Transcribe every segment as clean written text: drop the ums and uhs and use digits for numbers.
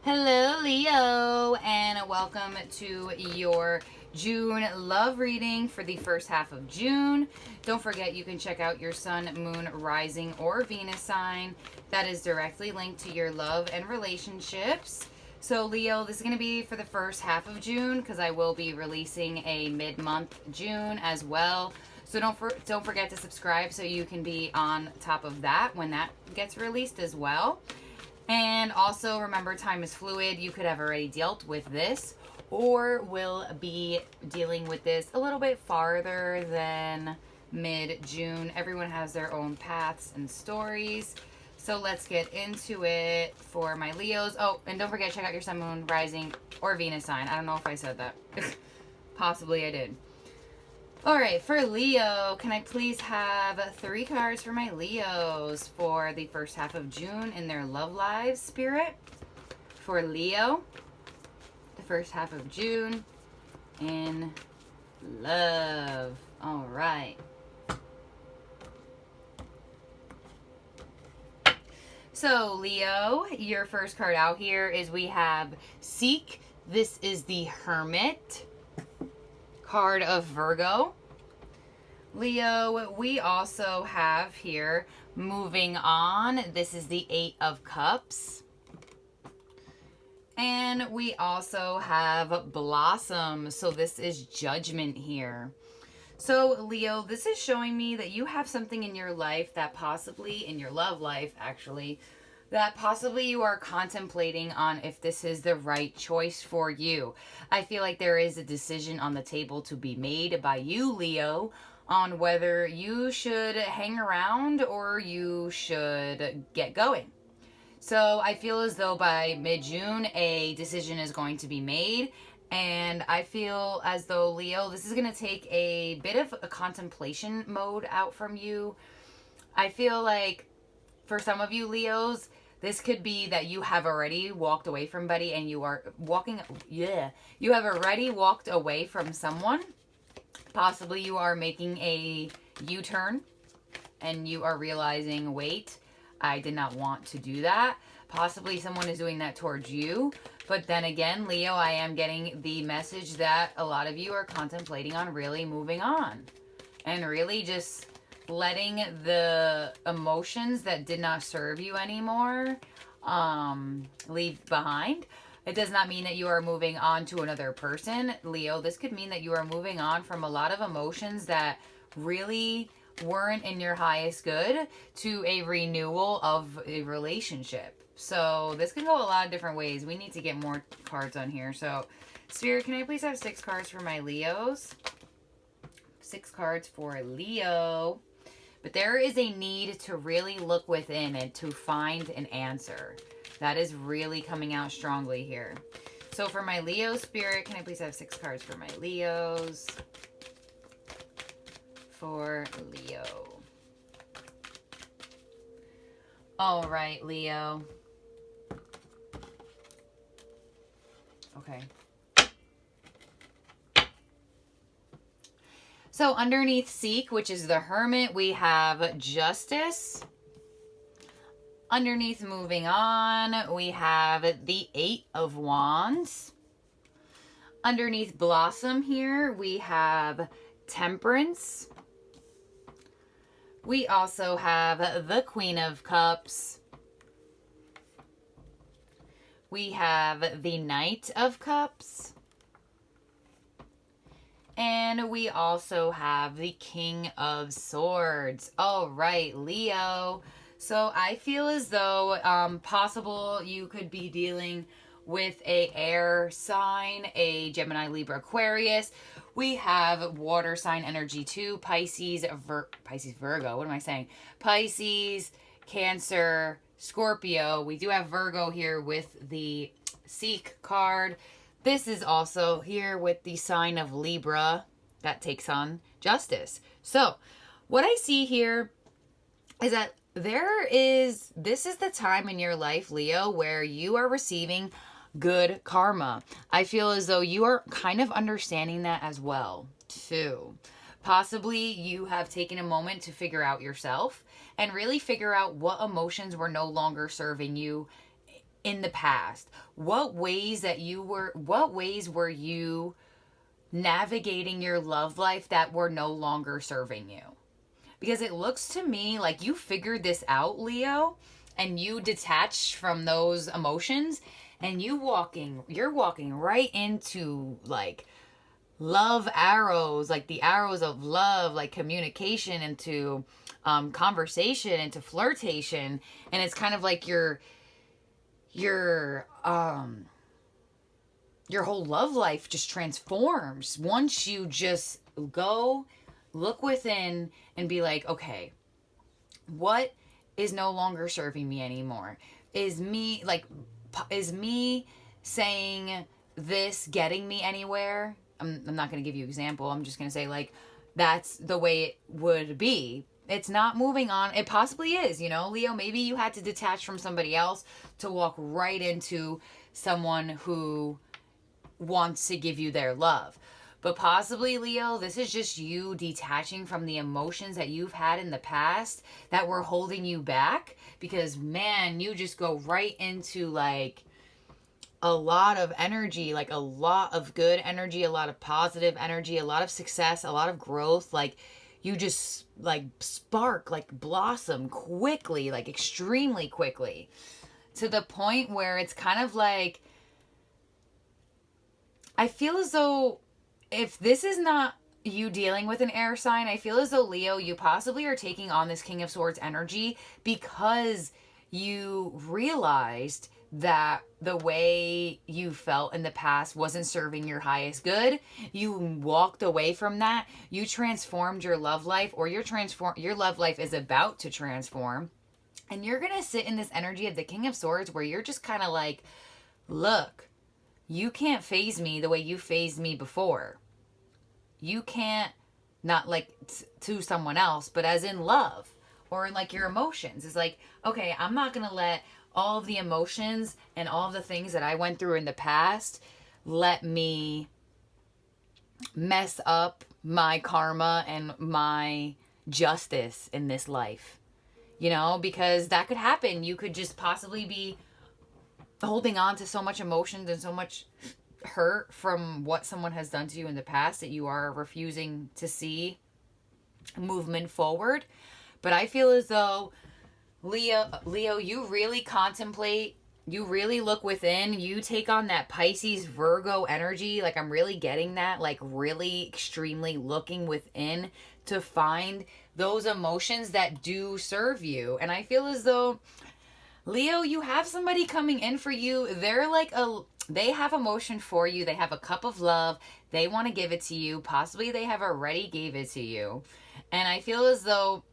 Hello, Leo, and welcome to your June love reading for the first half of June. Don't forget you can check out your sun, moon, rising, or Venus sign. That is directly linked to your love and relationships. So, Leo, this is going to be for the first half of June because I will be releasing a mid-month June as well. So don't forget to subscribe so you can be on top of that when that gets released as well. And also remember, time is fluid. You could have already dealt with this or will be dealing with this a little bit farther than mid-June. Everyone has their own paths and stories. So let's get into it for my Leos. Oh, and don't forget, check out your sun, moon, rising, or Venus sign. I don't know if I said that. Possibly I did. All right, for Leo, can I please have 3 cards for my Leos for the first half of June in their love lives, Spirit? For Leo, the first half of June in love. All right. So, Leo, your first card out here is we have Seek. This is the Hermit card of Virgo. Leo, we also have here Moving On. This is the 8 of Cups. And we also have Blossom. So this is Judgment here. So, Leo, this is showing me that you have something in your life that possibly, in your love life actually, that possibly you are contemplating on if this is the right choice for you. I feel like there is a decision on the table to be made by you, Leo, on whether you should hang around or you should get going. So I feel as though by mid-June, a decision is going to be made. And I feel as though, Leo, this is going to take a bit of a contemplation mode out from you. I feel like for some of you Leos, this could be that you have already walked away from somebody and you are you have already walked away from someone. Possibly you are making a U-turn and you are realizing, wait, I did not want to do that. Possibly someone is doing that towards you. But then again, Leo, I am getting the message that a lot of you are contemplating on really moving on and really just letting the emotions that did not serve you anymore leave behind. It does not mean that you are moving on to another person, Leo. This could mean that you are moving on from a lot of emotions that really weren't in your highest good to a renewal of a relationship. So this can go a lot of different ways. We need to get more cards on here. So, Spirit, can I please have 6 cards for my Leos? 6 cards for Leo. But there is a need to really look within and to find an answer. That is really coming out strongly here. So for my Leo, Spirit, can I please have 6 cards for my Leos? For Leo. All right, Leo. Okay. So underneath Seek, which is the Hermit, we have Justice. Underneath Moving On, we have the 8 of Wands. Underneath Blossom here, we have Temperance. We also have the Queen of Cups. We have the Knight of Cups. And we also have the King of Swords. All right, Leo. So I feel as though possible you could be dealing with a air sign, a Gemini, Libra, Aquarius. We have water sign energy too. Pisces, Virgo. What am I saying? Pisces, Cancer, Scorpio. We do have Virgo here with the Seek card. This is also here with the sign of Libra that takes on Justice. So what I see here is that this is the time in your life, Leo, where you are receiving good karma. I feel as though you are kind of understanding that as well, too. Possibly you have taken a moment to figure out yourself and really figure out what emotions were no longer serving you in the past? What ways were you navigating your love life that were no longer serving you? Because it looks to me like you figured this out, Leo, and you detached from those emotions, and you're walking right into like love arrows, like the arrows of love, like communication, into conversation, into flirtation. And it's kind of like your your whole love life just transforms once you just go look within and be like, okay, what is no longer serving me anymore? Is me saying this getting me anywhere? I'm not going to give you an example. I'm just going to say, like, that's the way it would be. It's not moving on. It possibly is, Leo. Maybe you had to detach from somebody else to walk right into someone who wants to give you their love. But possibly, Leo, this is just you detaching from the emotions that you've had in the past that were holding you back, because, man, you just go right into like a lot of energy, like a lot of good energy, a lot of positive energy, a lot of success, a lot of growth. Like you just like spark, like blossom quickly, like extremely quickly, to the point where it's kind of like, I feel as though if this is not you dealing with an air sign, I feel as though, Leo, you possibly are taking on this King of Swords energy because you realized that the way you felt in the past wasn't serving your highest good. You walked away from that. You transformed your love life, or your love life is about to transform. And you're going to sit in this energy of the King of Swords where you're just kind of like, look, you can't phase me the way you phased me before. You can't, not like to someone else, but as in love or in like your emotions. It's like, okay, I'm not going to let all of the emotions and all of the things that I went through in the past let me mess up my karma and my justice in this life. Because that could happen. You could just possibly be holding on to so much emotions and so much hurt from what someone has done to you in the past that you are refusing to see movement forward. But I feel as though, Leo, you really contemplate, you really look within, you take on that Pisces Virgo energy. Like, I'm really getting that, like really extremely looking within to find those emotions that do serve you. And I feel as though, Leo, you have somebody coming in for you. They have emotion for you. They have a cup of love. They want to give it to you. Possibly they have already gave it to you. And I feel as though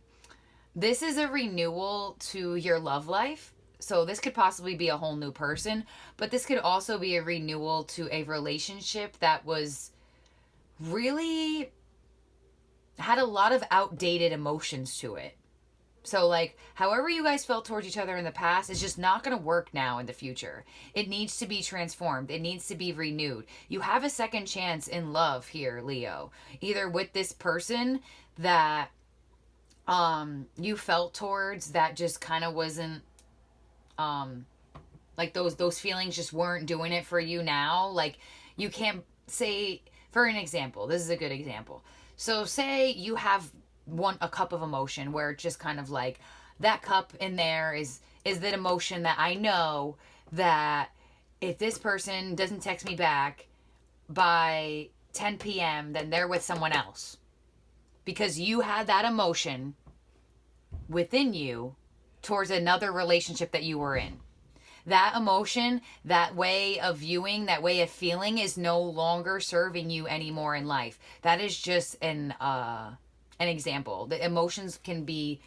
this is a renewal to your love life. So this could possibly be a whole new person, but this could also be a renewal to a relationship that was really had a lot of outdated emotions to it. So, like, however you guys felt towards each other in the past is just not going to work now in the future. It needs to be transformed. It needs to be renewed. You have a second chance in love here, Leo. Either with this person that you felt towards that just kind of wasn't like those feelings just weren't doing it for you now. Like, you can't say, for an example, this is a good example. So say you have a cup of emotion where it's just kind of like, that cup in there is that emotion that I know that if this person doesn't text me back by 10 p.m., then they're with someone else. Because you had that emotion within you towards another relationship that you were in. That emotion, that way of viewing, that way of feeling is no longer serving you anymore in life. That is just an example. The emotions can be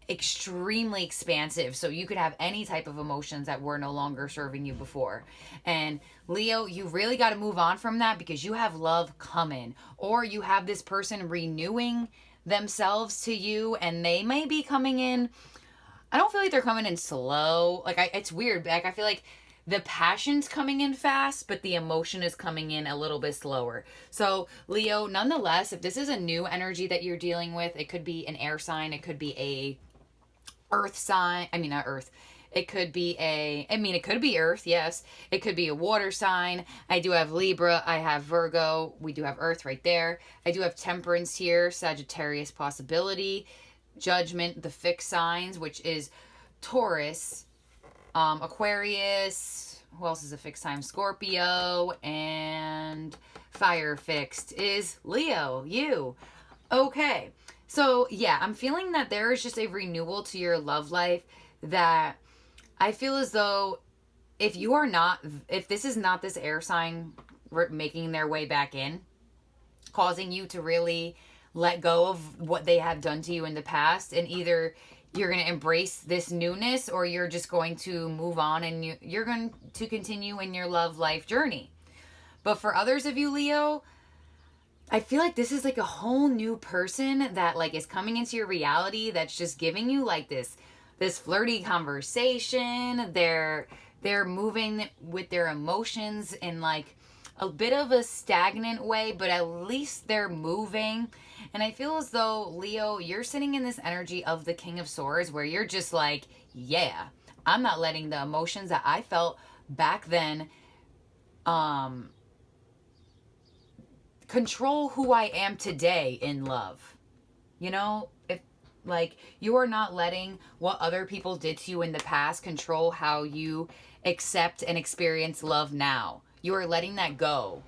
extremely expansive. So you could have any type of emotions that were no longer serving you before. And Leo, you really got to move on from that because you have love coming, or you have this person renewing themselves to you, and they may be coming in. I don't feel like they're coming in slow. Like, it's weird. Like, I feel like the passion's coming in fast, but the emotion is coming in a little bit slower. So, Leo, nonetheless, if this is a new energy that you're dealing with, it could be an air sign. It could be a earth sign. I mean, not earth. It could be it could be Earth, yes. It could be a water sign. I do have Libra. I have Virgo. We do have Earth right there. I do have Temperance here, Sagittarius possibility, Judgment, the fixed signs, which is Taurus, Aquarius. Who else is a fixed sign? Scorpio. And fire fixed is Leo, you. Okay. So, yeah, I'm feeling that there is just a renewal to your love life that I feel as though if this is not this air sign making their way back in, causing you to really let go of what they have done to you in the past, and either you're going to embrace this newness or you're just going to move on and you're going to continue in your love life journey. But for others of you, Leo, I feel like this is like a whole new person that like is coming into your reality that's just giving you like this flirty conversation. They're moving with their emotions in like a bit of a stagnant way, but at least they're moving. And I feel as though, Leo, you're sitting in this energy of the King of Swords where you're just like, yeah, I'm not letting the emotions that I felt back then control who I am today in love. You know, if like you are not letting what other people did to you in the past control how you accept and experience love now. You are letting that go.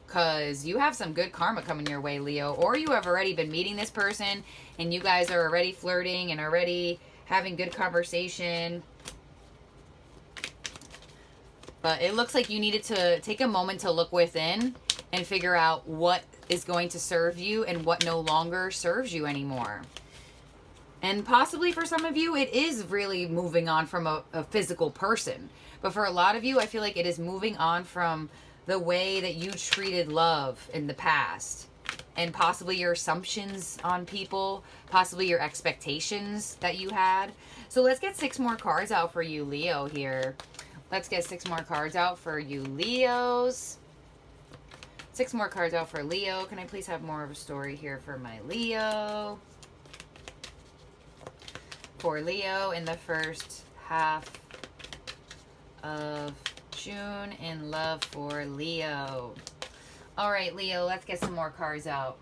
Because you have some good karma coming your way, Leo. Or you have already been meeting this person and you guys are already flirting and already having good conversation. But it looks like you needed to take a moment to look within and figure out what is going to serve you and what no longer serves you anymore. And possibly for some of you, it is really moving on from a physical person. But for a lot of you, I feel like it is moving on from the way that you treated love in the past. And possibly your assumptions on people, possibly your expectations that you had. So let's get 6 more cards out for you, Leo, here. Let's get 6 more cards out for you, Leos. 6 more cards out for Leo. Can I please have more of a story here for my Leo? For Leo in the first half of June in love for Leo. All right, Leo, let's get some more cards out.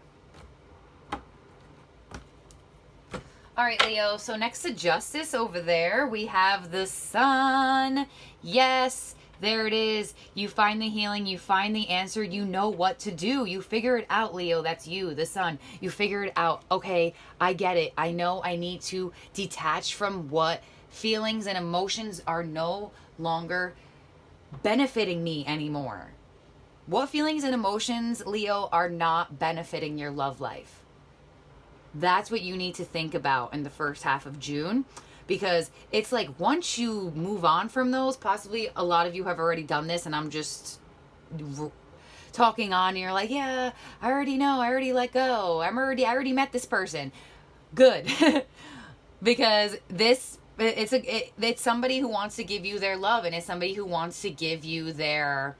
All right, Leo, so next to Justice over there, we have the Sun. Yes, there it is. You find the healing. You find the answer. You know what to do. You figure it out, Leo. That's you, the Sun. You figure it out. Okay, I get it. I know I need to detach from what feelings and emotions are no longer benefiting me anymore. What feelings and emotions, Leo, are not benefiting your love life? That's what you need to think about in the first half of June. Because it's like once you move on from those, possibly a lot of you have already done this and I'm just talking on and you're like, yeah, I already know, I already let go. I already met this person. Good. Because it's somebody who wants to give you their love, and it's somebody who wants to give you their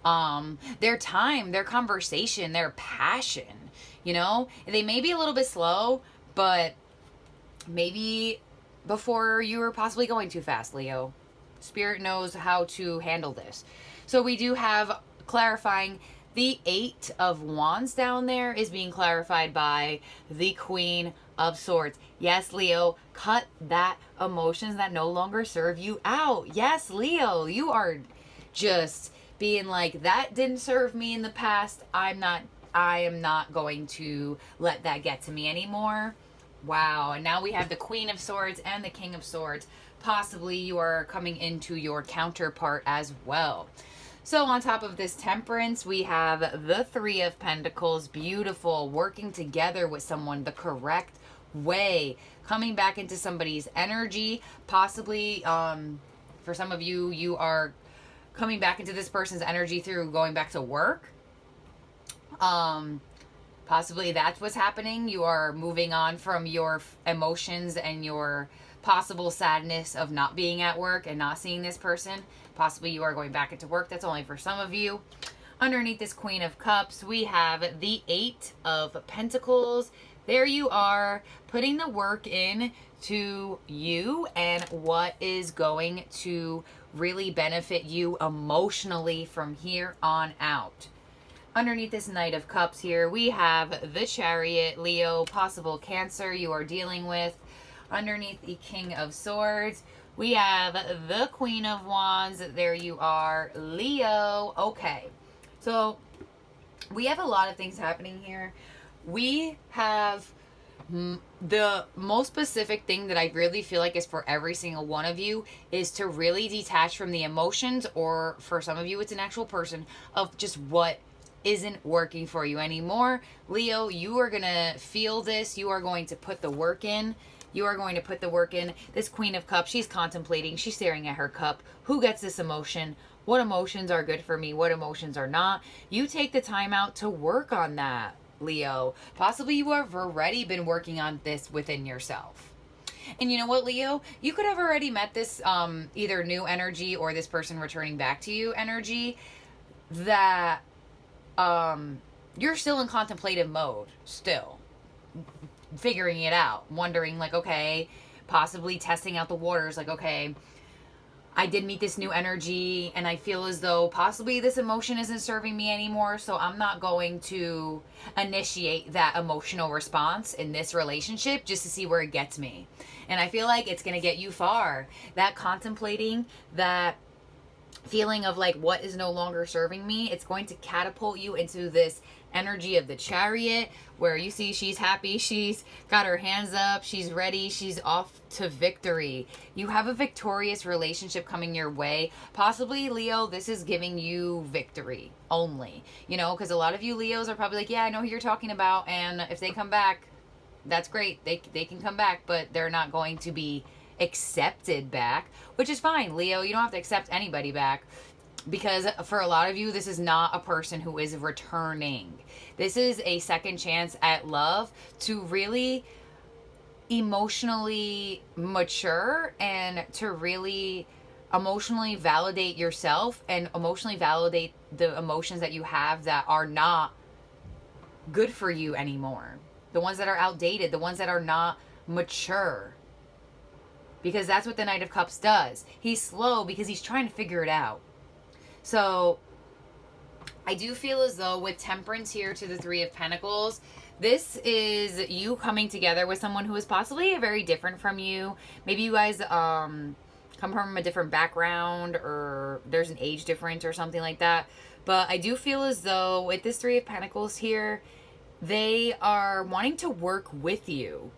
time, their conversation, their passion. You know, they may be a little bit slow, but maybe before you were possibly going too fast, Leo. Spirit knows how to handle this. So we do have clarifying. The 8 of Wands down there is being clarified by the Queen of Swords. Yes, Leo, cut that emotions that no longer serve you out. Yes, Leo, you are just being like, that didn't serve me in the past. I am not going to let that get to me anymore. Wow. And now we have the Queen of Swords and the King of Swords. Possibly you are coming into your counterpart as well. So on top of this Temperance, we have the 3 of Pentacles. Beautiful. Working together with someone the correct way. Coming back into somebody's energy. Possibly, for some of you, you are coming back into this person's energy through going back to work. Possibly that's what's happening. You are moving on from your emotions and your possible sadness of not being at work and not seeing this person. Possibly you are going back into work. That's only for some of you. Underneath this Queen of Cups, we have the 8 of Pentacles. There you are, putting the work in to you and what is going to really benefit you emotionally from here on out. Underneath this Knight of Cups here, we have the Chariot, Leo, possible Cancer you are dealing with. Underneath the King of Swords, we have the Queen of Wands. There you are, Leo. Okay, so we have a lot of things happening here. We have the most specific thing that I really feel like is for every single one of you is to really detach from the emotions, or for some of you it's an actual person, of just what isn't working for you anymore. Leo, you are gonna feel this. You are going to put the work in. You are going to put the work in. This Queen of Cups, she's contemplating. She's staring at her cup. Who gets this emotion? What emotions are good for me? What emotions are not? You take the time out to work on that, Leo. Possibly you have already been working on this within yourself. And you know what, Leo? You could have already met this either new energy or this person returning back to you energy that you're still in contemplative mode, still figuring it out, wondering like, okay, possibly testing out the waters, like, okay, I did meet this new energy and I feel as though possibly this emotion isn't serving me anymore, so I'm not going to initiate that emotional response in this relationship just to see where it gets me. And I feel like it's going to get you far. That contemplating, that feeling of like what is no longer serving me, it's going to catapult you into this energy of the Chariot, where you see she's happy, she's got her hands up, she's ready, she's off to victory. You have a victorious relationship coming your way. Possibly, Leo, this is giving you victory only, you know, because a lot of you Leos are probably like, yeah, I know who you're talking about, and if they come back, that's great, they can come back, but they're not going to be accepted back, which is fine, Leo. You don't have to accept anybody back, because for a lot of you, this is not a person who is returning. This is a second chance at love to really emotionally mature and to really emotionally validate yourself and emotionally validate the emotions that you have that are not good for you anymore. The ones that are outdated, the ones that are not mature. Because that's what the Knight of Cups does. He's slow because he's trying to figure it out. So I do feel as though with Temperance here to the Three of Pentacles, this is you coming together with someone who is possibly very different from you. Maybe you guys come from a different background, or there's an age difference or something like that. But I do feel as though with this Three of Pentacles here, they are wanting to work with you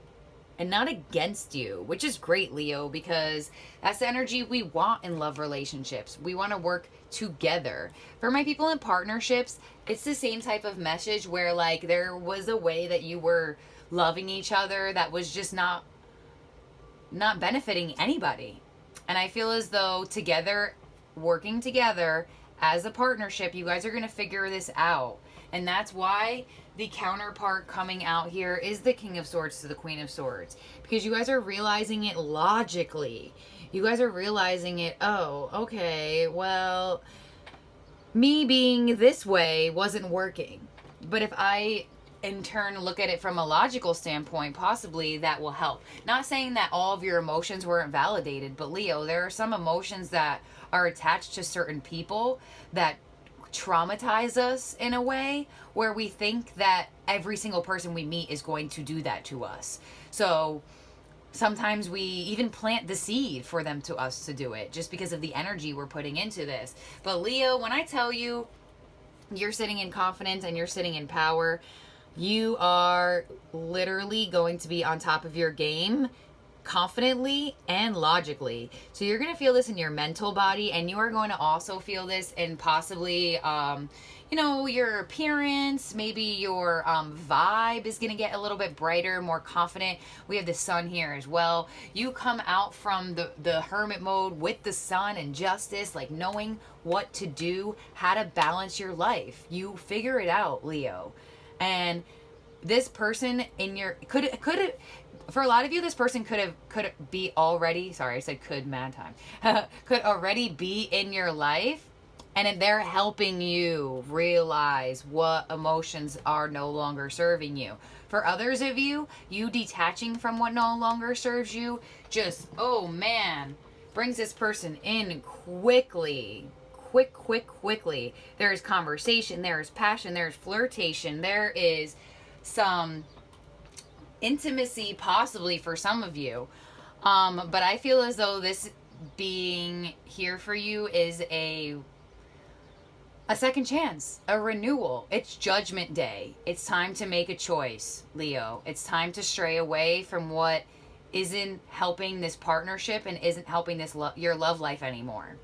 and not against you, which is great, Leo, because that's the energy we want in love relationships. We want to work together. For my people in partnerships, it's the same type of message where like there was a way that you were loving each other that was just not benefiting anybody. And I feel as though together, working together as a partnership, you guys are going to figure this out. And that's why the counterpart coming out here is the King of Swords to the Queen of Swords. Because you guys are realizing it logically. You guys are realizing it, oh, okay, well, me being this way wasn't working. But if I, in turn, look at it from a logical standpoint, possibly that will help. Not saying that all of your emotions weren't validated, but Leo, there are some emotions that are attached to certain people that traumatize us in a way where we think that every single person we meet is going to do that to us. So sometimes we even plant the seed for them to us to do it just because of the energy we're putting into this. But Leo, when I tell you you're sitting in confidence and you're sitting in power, you are literally going to be on top of your game confidently and logically. So you're going to feel this in your mental body, and you are going to also feel this in possibly you know, your appearance, maybe your vibe is going to get a little bit brighter, more confident. We have the sun here as well. You come out from the hermit mode with the sun and justice, like knowing what to do, how to balance your life. You figure it out, Leo. And this person in your could for a lot of you, this person could be already, sorry, I said could mad time, could already be in your life, And they're helping you realize what emotions are no longer serving you. For others of you, you detaching from what no longer serves you just, oh man, brings this person in quickly. Quickly. There is conversation, there is passion, there is flirtation, there is some intimacy possibly for some of you. But I feel as though this being here for you is a second chance, a renewal. It's Judgment Day. It's time to make a choice, Leo. It's time to stray away from what isn't helping this partnership and isn't helping this your love life anymore.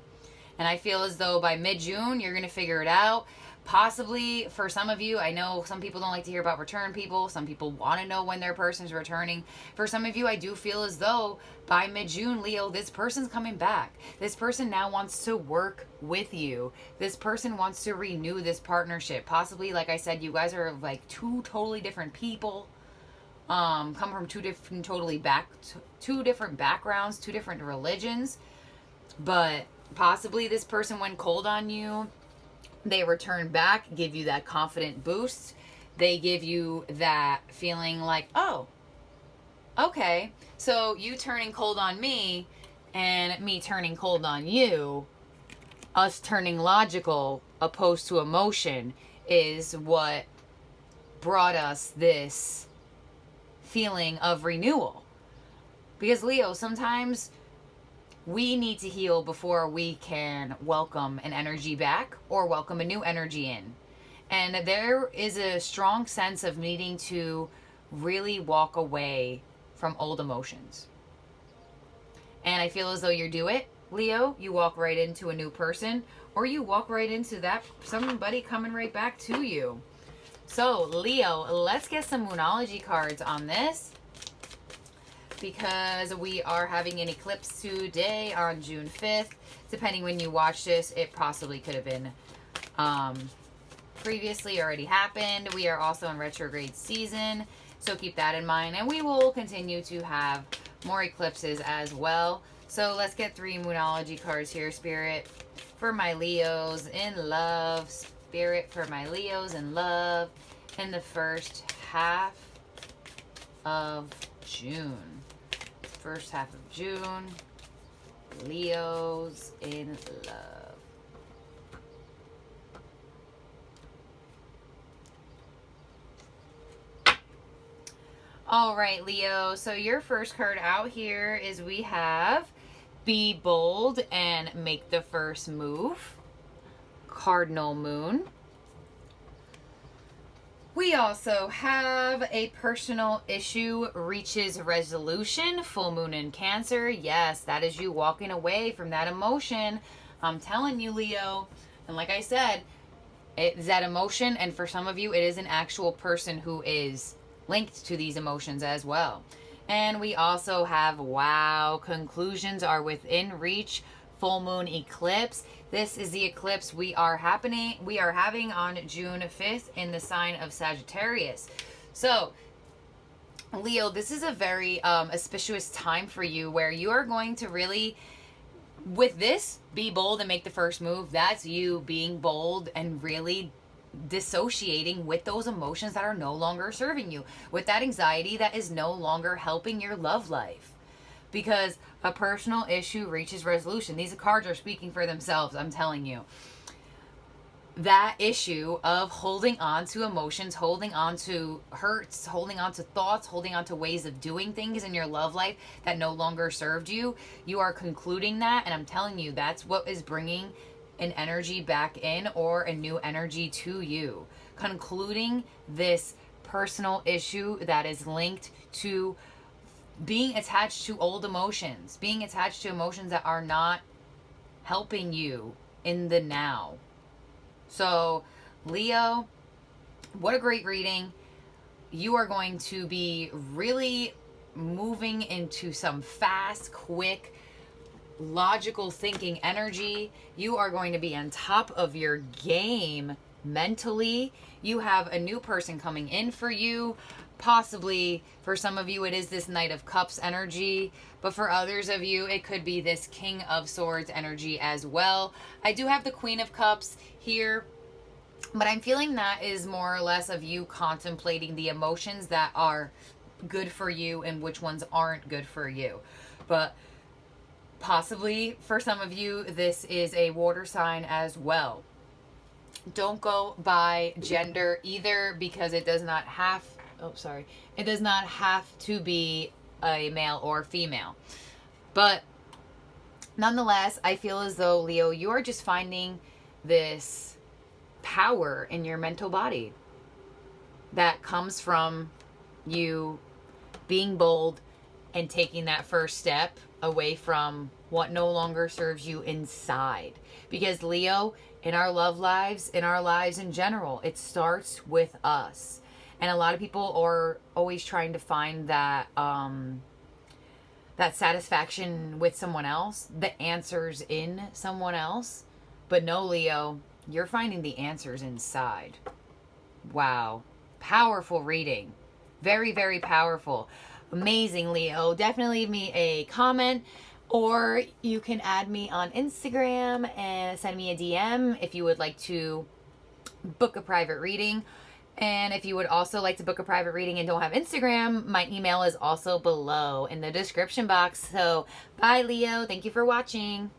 And I feel as though by mid-June, you're going to figure it out. Possibly for some of you, I know some people don't like to hear about return people. Some people want to know when their person's returning. For some of you, I do feel as though by mid-June, Leo, this person's coming back. This person now wants to work with you. This person wants to renew this partnership. Possibly, like I said, you guys are like two totally different people. Come from two different backgrounds, two different religions. But possibly this person went cold on you. They return back, give you that confident boost. They give you that feeling like, oh, okay, so you turning cold on me and me turning cold on you, us turning logical opposed to emotion is what brought us this feeling of renewal. Because Leo, sometimes we need to heal before we can welcome an energy back or welcome a new energy in. And there is a strong sense of needing to really walk away from old emotions. And I feel as though you do it, Leo. You walk right into a new person, or you walk right into that somebody coming right back to you. So, Leo, let's get some Moonology cards on this, because we are having an eclipse today on June 5th. Depending when you watch this, it possibly could have been previously already happened. We are also in retrograde season, so keep that in mind. And we will continue to have more eclipses as well. So let's get 3 Moonology cards here, Spirit, for my Leos in love. Spirit, for my Leos in love in the first half of June. First half of June, Leos in love. All right, Leo. So your first card out here is we have Be Bold and Make the First Move. Cardinal Moon. We also have a personal issue reaches resolution. Full moon in Cancer. Yes, that is you walking away from that emotion. I'm telling you, Leo. And like I said, it's that emotion. And for some of you, it is an actual person who is linked to these emotions as well. And we also have, wow, conclusions are within reach. Full moon eclipse. This is the eclipse we are having on June 5th in the sign of Sagittarius. So, Leo, this is a very auspicious time for you where you are going to really, with this, be bold and make the first move. That's you being bold and really dissociating with those emotions that are no longer serving you, with that anxiety that is no longer helping your love life. Because a personal issue reaches resolution. These cards are speaking for themselves, I'm telling you. That issue of holding on to emotions, holding on to hurts, holding on to thoughts, holding on to ways of doing things in your love life that no longer served you, you are concluding that, and I'm telling you, that's what is bringing an energy back in or a new energy to you. Concluding this personal issue that is linked to being attached to old emotions, being attached to emotions that are not helping you in the now. So, Leo, what a great reading. You are going to be really moving into some fast, quick, logical thinking energy. You are going to be on top of your game mentally. You have a new person coming in for you. Possibly for some of you it is this Knight of Cups energy, but for others of you it could be this King of Swords energy as well. I do have the Queen of Cups here, but I'm feeling that is more or less of you contemplating the emotions that are good for you and which ones aren't good for you. But possibly for some of you this is a water sign as well. Don't go by gender either, because it does not have it does not have to be a male or female. But nonetheless, I feel as though, Leo, you are just finding this power in your mental body that comes from you being bold and taking that first step away from what no longer serves you inside. Because, Leo, in our love lives, in our lives in general, it starts with us. And a lot of people are always trying to find that that satisfaction with someone else, the answers in someone else. But no, Leo, you're finding the answers inside. Wow. Powerful reading. Very, very powerful. Amazing, Leo. Definitely leave me a comment, or you can add me on Instagram and send me a DM if you would like to book a private reading. And if you would also like to book a private reading and don't have Instagram, my email is also below in the description box. So bye, Leo. Thank you for watching.